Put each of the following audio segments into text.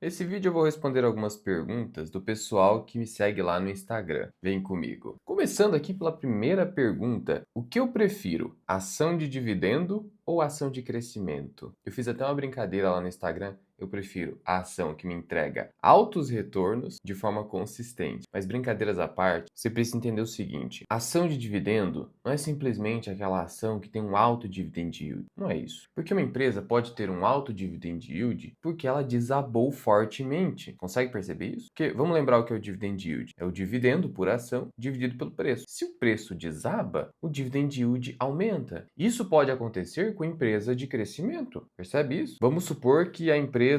Nesse vídeo eu vou responder algumas perguntas do pessoal que me segue lá no Instagram. Vem comigo. Começando aqui pela primeira pergunta: o que eu prefiro, ação de dividendo ou ação de crescimento? Eu fiz até uma brincadeira lá no Instagram. Eu prefiro a ação que me entrega altos retornos de forma consistente. Mas brincadeiras à parte, você precisa entender o seguinte: ação de dividendo não é simplesmente aquela ação que tem um alto dividend yield. Não é isso. Porque uma empresa pode ter um alto dividend yield porque ela desabou fortemente. Consegue perceber isso? Porque vamos lembrar o que é o dividend yield. É o dividendo por ação dividido pelo preço. Se o preço desaba, o dividend yield aumenta. Isso pode acontecer com empresa de crescimento. Percebe isso? Vamos supor que a empresa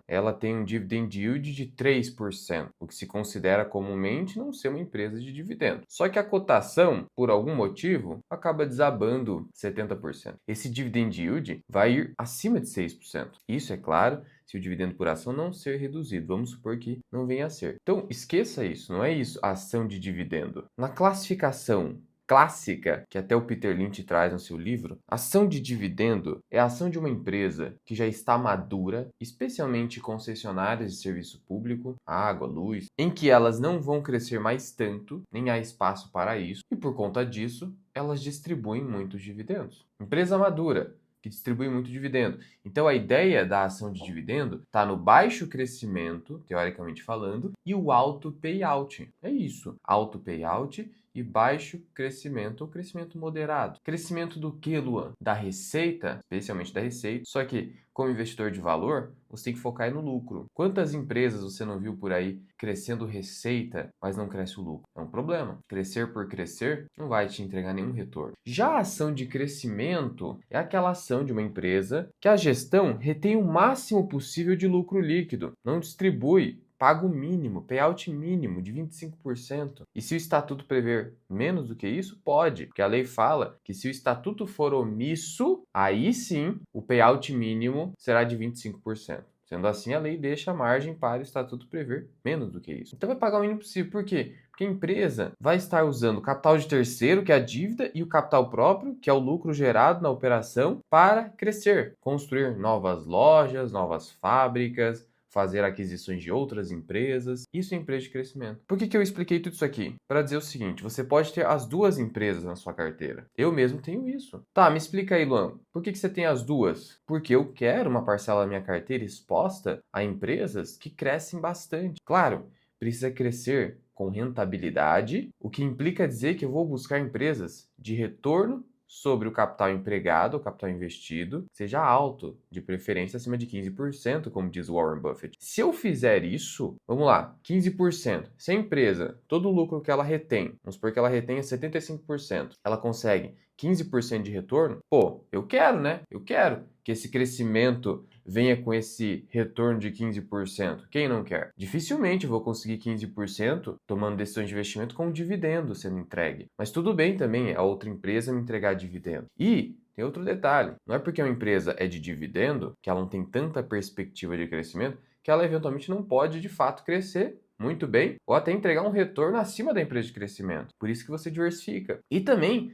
ela tem um dividend yield de 3%, o que se considera comumente não ser uma empresa de dividendo. Só que a cotação, por algum motivo, acaba desabando 70%. Esse dividend yield vai ir acima de 6%. Isso, é claro, se o dividendo por ação não ser reduzido. Vamos supor que não venha a ser. Então, esqueça isso, não é isso, a ação de dividendo. Na classificação clássica, que até o Peter Lynch traz no seu livro, ação de dividendo é a ação de uma empresa que já está madura, especialmente concessionárias de serviço público, água, luz, em que elas não vão crescer mais tanto, nem há espaço para isso, e por conta disso, elas distribuem muitos dividendos. Empresa madura, que distribui muito dividendo. Então a ideia da ação de dividendo está no baixo crescimento, teoricamente falando, e o alto payout. É isso, alto payout e baixo crescimento ou crescimento moderado. Crescimento do que, Luan? Da receita, especialmente da receita. Só que, como investidor de valor, você tem que focar no lucro. Quantas empresas você não viu por aí crescendo receita, mas não cresce o lucro? É um problema. Crescer por crescer não vai te entregar nenhum retorno. Já a ação de crescimento é aquela ação de uma empresa que a gestão retém o máximo possível de lucro líquido, não distribui, paga o mínimo, payout mínimo de 25%. E se o estatuto prever menos do que isso, pode, porque a lei fala que se o estatuto for omisso, aí sim o payout mínimo será de 25%. Sendo assim, a lei deixa margem para o estatuto prever menos do que isso. Então vai pagar o mínimo possível. Por quê? Porque a empresa vai estar usando o capital de terceiro, que é a dívida, e o capital próprio, que é o lucro gerado na operação, para crescer, construir novas lojas, novas fábricas, fazer aquisições de outras empresas. Isso é empresa de crescimento. Por que eu expliquei tudo isso aqui? Para dizer o seguinte: você pode ter as duas empresas na sua carteira. Eu mesmo tenho isso. Tá, me explica aí, Luan. Por que você tem as duas? Porque eu quero uma parcela da minha carteira exposta a empresas que crescem bastante. Claro, precisa crescer com rentabilidade, o que implica dizer que eu vou buscar empresas de retorno sobre o capital empregado, o capital investido, seja alto, de preferência acima de 15%, como diz Warren Buffett. Se eu fizer isso, vamos lá, 15%. Se a empresa, todo o lucro que ela retém, vamos supor que ela retenha 75%, ela consegue 15% de retorno, pô, eu quero, né? Eu quero que esse crescimento venha com esse retorno de 15%. Quem não quer? Dificilmente eu vou conseguir 15% tomando decisões de investimento com um dividendo sendo entregue. Mas tudo bem também a outra empresa me entregar dividendo. E tem outro detalhe, não é porque uma empresa é de dividendo, que ela não tem tanta perspectiva de crescimento, que ela eventualmente não pode de fato crescer muito bem, ou até entregar um retorno acima da empresa de crescimento. Por isso que você diversifica. E também,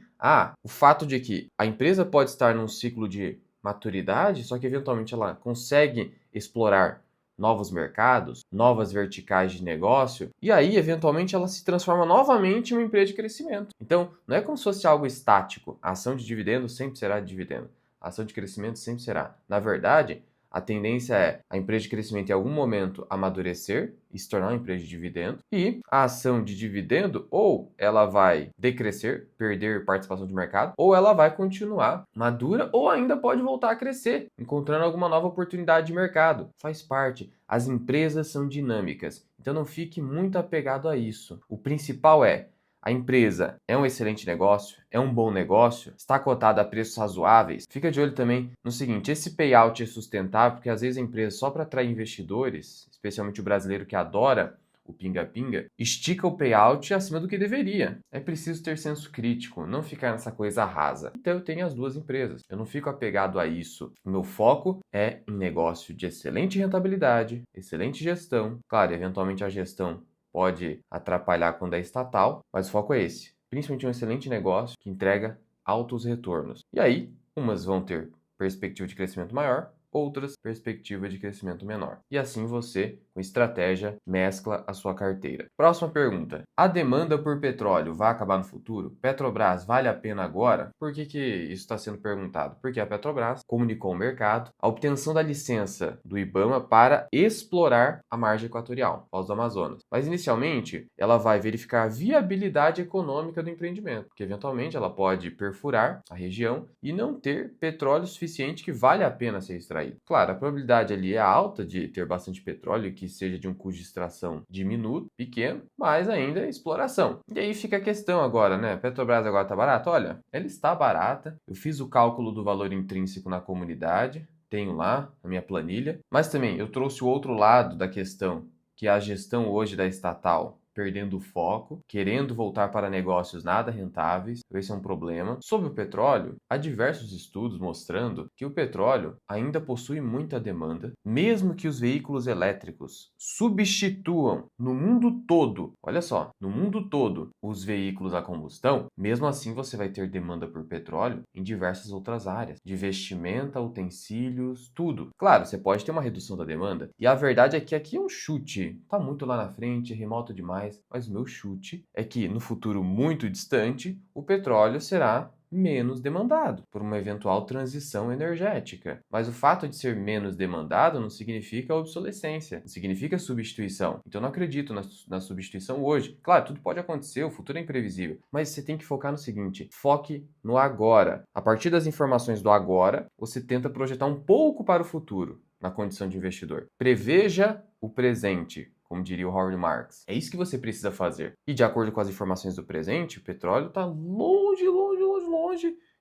o fato de que a empresa pode estar num ciclo de maturidade, só que eventualmente ela consegue explorar novos mercados, novas verticais de negócio, e aí eventualmente ela se transforma novamente em uma empresa de crescimento. Então, não é como se fosse algo estático. A ação de dividendo sempre será de dividendo. A ação de crescimento sempre será. Na verdade, a tendência é a empresa de crescimento em algum momento amadurecer e se tornar uma empresa de dividendo. E a ação de dividendo, ou ela vai decrescer, perder participação de mercado, ou ela vai continuar madura, ou ainda pode voltar a crescer, encontrando alguma nova oportunidade de mercado. Faz parte. As empresas são dinâmicas, então não fique muito apegado a isso. O principal é: a empresa é um excelente negócio, é um bom negócio, está cotada a preços razoáveis. Fica de olho também no seguinte: esse payout é sustentável, porque às vezes a empresa, só para atrair investidores, especialmente o brasileiro que adora o pinga-pinga, estica o payout acima do que deveria. É preciso ter senso crítico, não ficar nessa coisa rasa. Então eu tenho as duas empresas. Eu não fico apegado a isso. O meu foco é em negócio de excelente rentabilidade, excelente gestão. Claro, eventualmente a gestão pode atrapalhar quando é estatal, mas o foco é esse. Principalmente um excelente negócio que entrega altos retornos. E aí, umas vão ter perspectiva de crescimento maior, outras perspectivas de crescimento menor. E assim você, com estratégia, mescla a sua carteira. Próxima pergunta. A demanda por petróleo vai acabar no futuro? Petrobras vale a pena agora? Por que isso está sendo perguntado? Porque a Petrobras comunicou ao mercado a obtenção da licença do IBAMA para explorar a margem equatorial, Foz do Amazonas. Mas inicialmente, ela vai verificar a viabilidade econômica do empreendimento, porque eventualmente ela pode perfurar a região e não ter petróleo suficiente que vale a pena ser extraído. Claro, a probabilidade ali é alta de ter bastante petróleo que seja de um custo de extração diminuto, pequeno, mas ainda é exploração. E aí fica a questão agora, né? Petrobras agora está barata? Olha, ela está barata. Eu fiz o cálculo do valor intrínseco na comunidade, tenho lá na minha planilha, mas também eu trouxe o outro lado da questão, que é a gestão hoje da estatal perdendo o foco, querendo voltar para negócios nada rentáveis. Esse é um problema. Sobre o petróleo, há diversos estudos mostrando que o petróleo ainda possui muita demanda, mesmo que os veículos elétricos substituam no mundo todo, olha só, no mundo todo, os veículos a combustão, mesmo assim você vai ter demanda por petróleo em diversas outras áreas, de vestimenta, utensílios, tudo. Claro, você pode ter uma redução da demanda, e a verdade é que aqui é um chute, tá muito lá na frente, remoto demais, mas o meu chute é que no futuro muito distante, o petróleo será menos demandado por uma eventual transição energética. Mas o fato de ser menos demandado não significa obsolescência, não significa substituição. Então eu não acredito na substituição hoje. Claro, tudo pode acontecer, o futuro é imprevisível, mas você tem que focar no seguinte: foque no agora. A partir das informações do agora, você tenta projetar um pouco para o futuro na condição de investidor. Preveja o presente, como diria o Howard Marks. É isso que você precisa fazer. E de acordo com as informações do presente, o petróleo está longe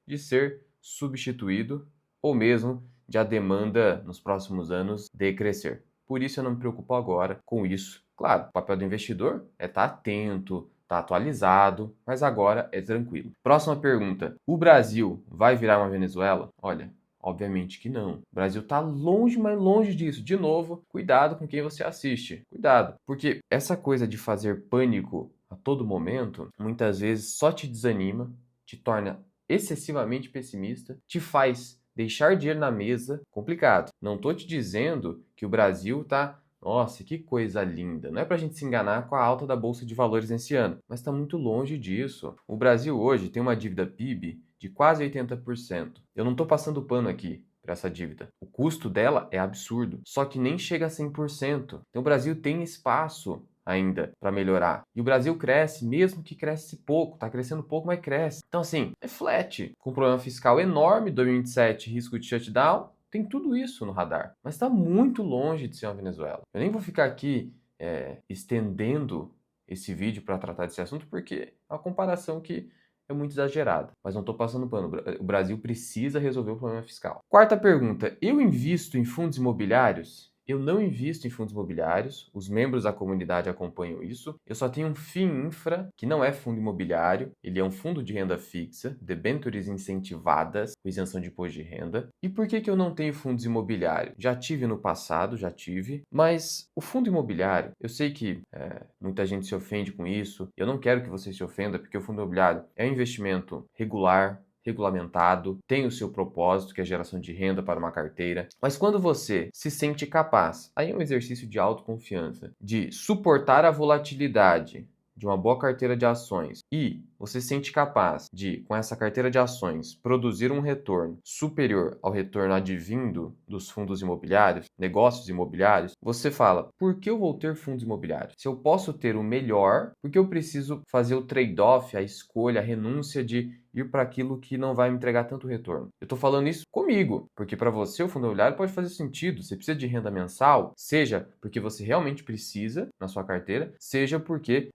de ser substituído ou mesmo de a demanda nos próximos anos decrescer. Por isso eu não me preocupo agora com isso. Claro, o papel do investidor é estar atento, estar atualizado, mas agora é tranquilo. Próxima pergunta. O Brasil vai virar uma Venezuela? Olha, obviamente que não. O Brasil está longe, mas longe disso. De novo, cuidado com quem você assiste. Cuidado, porque essa coisa de fazer pânico a todo momento, muitas vezes só te desanima, te torna excessivamente pessimista, te faz deixar dinheiro na mesa. Complicado. Não estou te dizendo que o Brasil está... Nossa, que coisa linda. Não é para a gente se enganar com a alta da Bolsa de Valores esse ano, mas está muito longe disso. O Brasil hoje tem uma dívida PIB de quase 80%. Eu não estou passando pano aqui para essa dívida. O custo dela é absurdo, só que nem chega a 100%. Então o Brasil tem espaço ainda para melhorar. E o Brasil cresce, mesmo que cresce pouco, está crescendo pouco, mas cresce. Então assim, reflete. Com um problema fiscal enorme, 2027, risco de shutdown, tem tudo isso no radar. Mas está muito longe de ser uma Venezuela. Eu nem vou ficar aqui estendendo esse vídeo para tratar desse assunto, porque é uma comparação que é muito exagerada, mas não estou passando pano. O Brasil precisa resolver o problema fiscal. Quarta pergunta: eu invisto em fundos imobiliários? Eu não invisto em fundos imobiliários, os membros da comunidade acompanham isso. Eu só tenho um FII Infra, que não é fundo imobiliário, ele é um fundo de renda fixa, debêntures incentivadas, com isenção de imposto de renda. E por que eu não tenho fundos imobiliários? Já tive no passado, mas o fundo imobiliário, eu sei que muita gente se ofende com isso, eu não quero que você se ofenda, porque o fundo imobiliário é um investimento regular, regulamentado, tem o seu propósito, que é a geração de renda para uma carteira. Mas quando você se sente capaz, aí é um exercício de autoconfiança, de suportar a volatilidade de uma boa carteira de ações e você se sente capaz de, com essa carteira de ações, produzir um retorno superior ao retorno advindo dos fundos imobiliários, negócios imobiliários, você fala: por que eu vou ter fundos imobiliários? Se eu posso ter o melhor, por que eu preciso fazer o trade-off, a escolha, a renúncia de ir para aquilo que não vai me entregar tanto retorno? Eu estou falando isso comigo, porque para você o fundo imobiliário pode fazer sentido. Você precisa de renda mensal, seja porque você realmente precisa na sua carteira, seja porque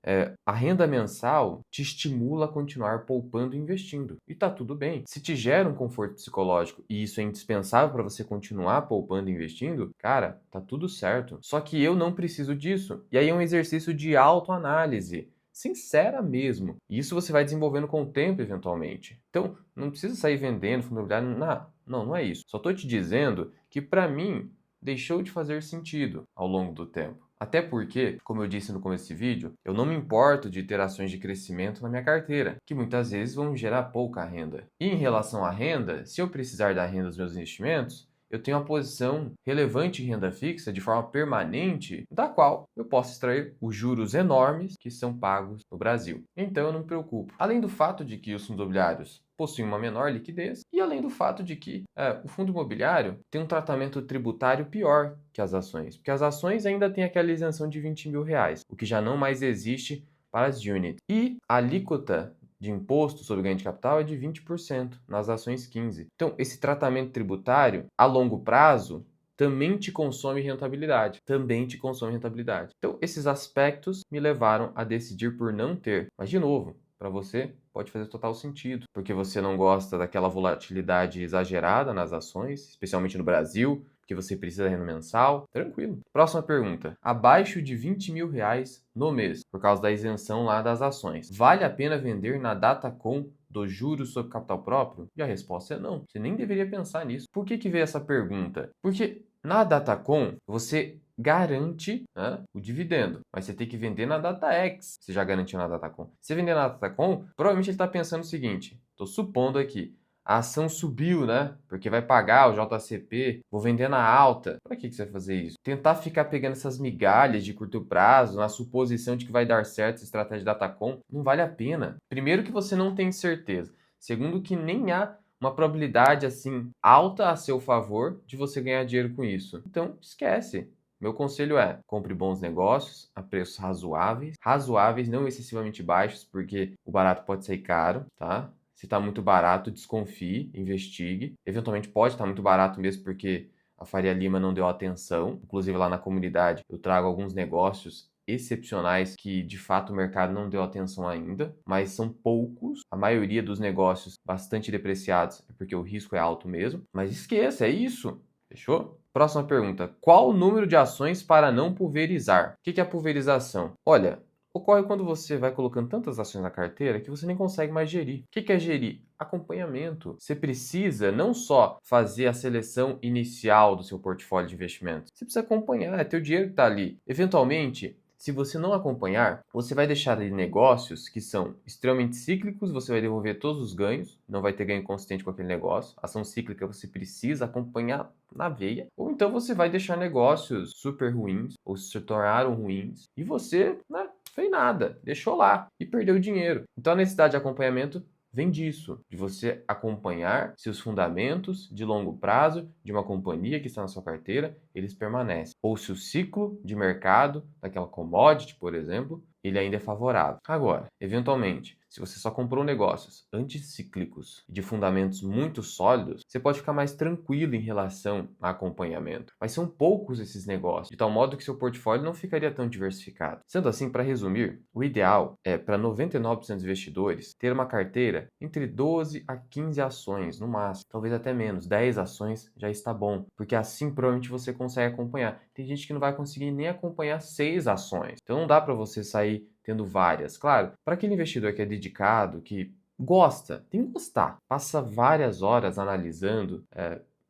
a renda mensal te estimula a continuar poupando e investindo. E tá tudo bem. Se te gera um conforto psicológico e isso é indispensável para você continuar poupando e investindo, cara, tá tudo certo. Só que eu não preciso disso. E aí é um exercício de autoanálise. Sincera mesmo. E isso você vai desenvolvendo com o tempo, eventualmente. Então, não precisa sair vendendo fundo imobiliário. Não é isso. Só estou te dizendo que, para mim, deixou de fazer sentido ao longo do tempo. Até porque, como eu disse no começo desse vídeo, eu não me importo de ter ações de crescimento na minha carteira, que muitas vezes vão gerar pouca renda. E em relação à renda, se eu precisar da renda dos meus investimentos, eu tenho uma posição relevante em renda fixa de forma permanente, da qual eu posso extrair os juros enormes que são pagos no Brasil. Então eu não me preocupo. Além do fato de que os fundos imobiliários possuem uma menor liquidez e além do fato de que o fundo imobiliário tem um tratamento tributário pior que as ações, porque as ações ainda têm aquela isenção de R$ 20.000, o que já não mais existe para as units. E a alíquota de imposto sobre ganho de capital é de 20%, nas ações 15%. Então, esse tratamento tributário, a longo prazo, também te consome rentabilidade. Também te consome rentabilidade. Então, esses aspectos me levaram a decidir por não ter. Mas, de novo, para você pode fazer total sentido, porque você não gosta daquela volatilidade exagerada nas ações, especialmente no Brasil, que você precisa de renda mensal. Tranquilo. Próxima pergunta. Abaixo de R$ 20.000 no mês, por causa da isenção lá das ações. Vale a pena vender na Datacom dos juros sobre capital próprio? E a resposta é não. Você nem deveria pensar nisso. Por que veio essa pergunta? Porque na Datacom você garante, né, o dividendo, mas você tem que vender na DataX. Você já garantiu na Datacom. Se vender na Datacom, provavelmente ele está pensando o seguinte: estou supondo aqui, a ação subiu, né? Porque vai pagar o JCP, vou vender na alta. Para que você vai fazer isso? Tentar ficar pegando essas migalhas de curto prazo, na suposição de que vai dar certo essa estratégia da Datacom, não vale a pena. Primeiro que você não tem certeza. Segundo que nem há uma probabilidade assim alta a seu favor de você ganhar dinheiro com isso. Então, esquece. Meu conselho é: compre bons negócios a preços razoáveis, não excessivamente baixos, porque o barato pode sair caro, tá? Se está muito barato, desconfie, investigue. Eventualmente pode estar muito barato mesmo porque a Faria Lima não deu atenção. Inclusive lá na comunidade eu trago alguns negócios excepcionais que de fato o mercado não deu atenção ainda, mas são poucos. A maioria dos negócios bastante depreciados é porque o risco é alto mesmo. Mas esqueça, é isso. Fechou? Próxima pergunta. Qual o número de ações para não pulverizar? O que é a pulverização? Olha, ocorre quando você vai colocando tantas ações na carteira que você nem consegue mais gerir. O que é gerir? Acompanhamento. Você precisa não só fazer a seleção inicial do seu portfólio de investimentos, você precisa acompanhar, é teu dinheiro que está ali. Eventualmente, se você não acompanhar, você vai deixar ali negócios que são extremamente cíclicos, você vai devolver todos os ganhos, não vai ter ganho consistente com aquele negócio. Ação cíclica você precisa acompanhar na veia. Ou então você vai deixar negócios super ruins, ou se tornaram ruins, e você, né, fez nada, deixou lá e perdeu dinheiro. Então a necessidade de acompanhamento vem disso, de você acompanhar se os fundamentos de longo prazo de uma companhia que está na sua carteira, eles permanecem. Ou se o ciclo de mercado daquela commodity, por exemplo, ele ainda é favorável. Agora, eventualmente, se você só comprou negócios anticíclicos e de fundamentos muito sólidos, você pode ficar mais tranquilo em relação a acompanhamento. Mas são poucos esses negócios, de tal modo que seu portfólio não ficaria tão diversificado. Sendo assim, para resumir, o ideal é para 99% dos investidores ter uma carteira entre 12 a 15 ações no máximo, talvez até menos. 10 ações já está bom, porque assim provavelmente você consegue acompanhar. Tem gente que não vai conseguir nem acompanhar 6 ações. Então não dá para você sair tendo várias. Claro, para aquele investidor que é dedicado, que gosta, tem que gostar, passa várias horas analisando,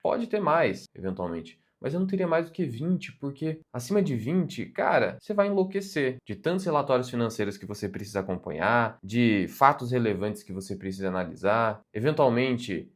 pode ter mais, eventualmente. Mas eu não teria mais do que 20, porque acima de 20, cara, você vai enlouquecer de tantos relatórios financeiros que você precisa acompanhar, de fatos relevantes que você precisa analisar, eventualmente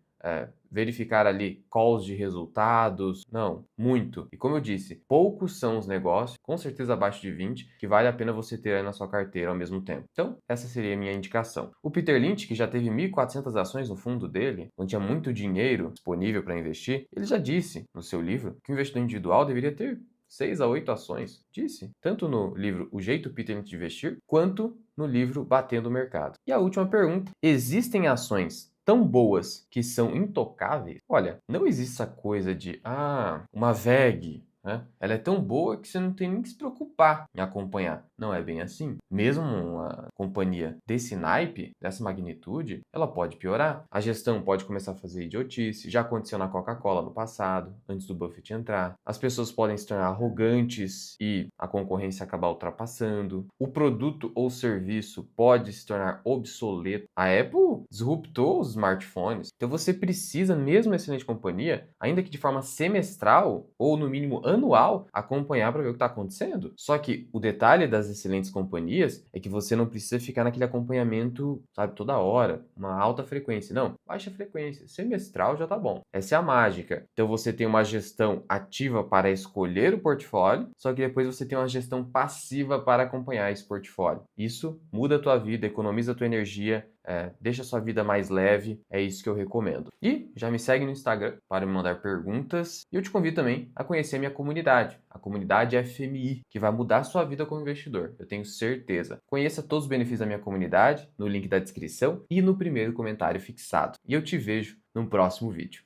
verificar ali calls de resultados. Não, muito. E como eu disse, poucos são os negócios, com certeza abaixo de 20, que vale a pena você ter aí na sua carteira ao mesmo tempo. Então, essa seria a minha indicação. O Peter Lynch, que já teve 1.400 ações no fundo dele, não tinha muito dinheiro disponível para investir, ele já disse no seu livro que o investidor individual deveria ter 6 a 8 ações. Disse, tanto no livro O Jeito Peter Lynch de Investir, quanto no livro Batendo o Mercado. E a última pergunta: existem ações tão boas que são intocáveis? Olha, não existe essa coisa de, uma VEG, né? Ela é tão boa que você não tem nem que se preocupar em acompanhar. Não é bem assim. Mesmo uma companhia desse naipe, dessa magnitude, ela pode piorar. A gestão pode começar a fazer idiotice. Já aconteceu na Coca-Cola no passado, antes do Buffett entrar. As pessoas podem se tornar arrogantes e a concorrência acabar ultrapassando. O produto ou serviço pode se tornar obsoleto. A Apple disruptou os smartphones. Então você precisa, mesmo excelente companhia, ainda que de forma semestral ou no mínimo anual acompanhar para ver o que está acontecendo. Só que o detalhe das excelentes companhias é que você não precisa ficar naquele acompanhamento, sabe, toda hora, uma alta frequência. Não, baixa frequência, semestral já tá bom. Essa é a mágica. Então você tem uma gestão ativa para escolher o portfólio, só que depois você tem uma gestão passiva para acompanhar esse portfólio. Isso muda a tua vida, economiza a tua energia, deixa a sua vida mais leve, é isso que eu recomendo. E já me segue no Instagram para me mandar perguntas e eu te convido também a conhecer a minha comunidade, a comunidade FMI, que vai mudar a sua vida como investidor, eu tenho certeza. Conheça todos os benefícios da minha comunidade no link da descrição e no primeiro comentário fixado. E eu te vejo no próximo vídeo.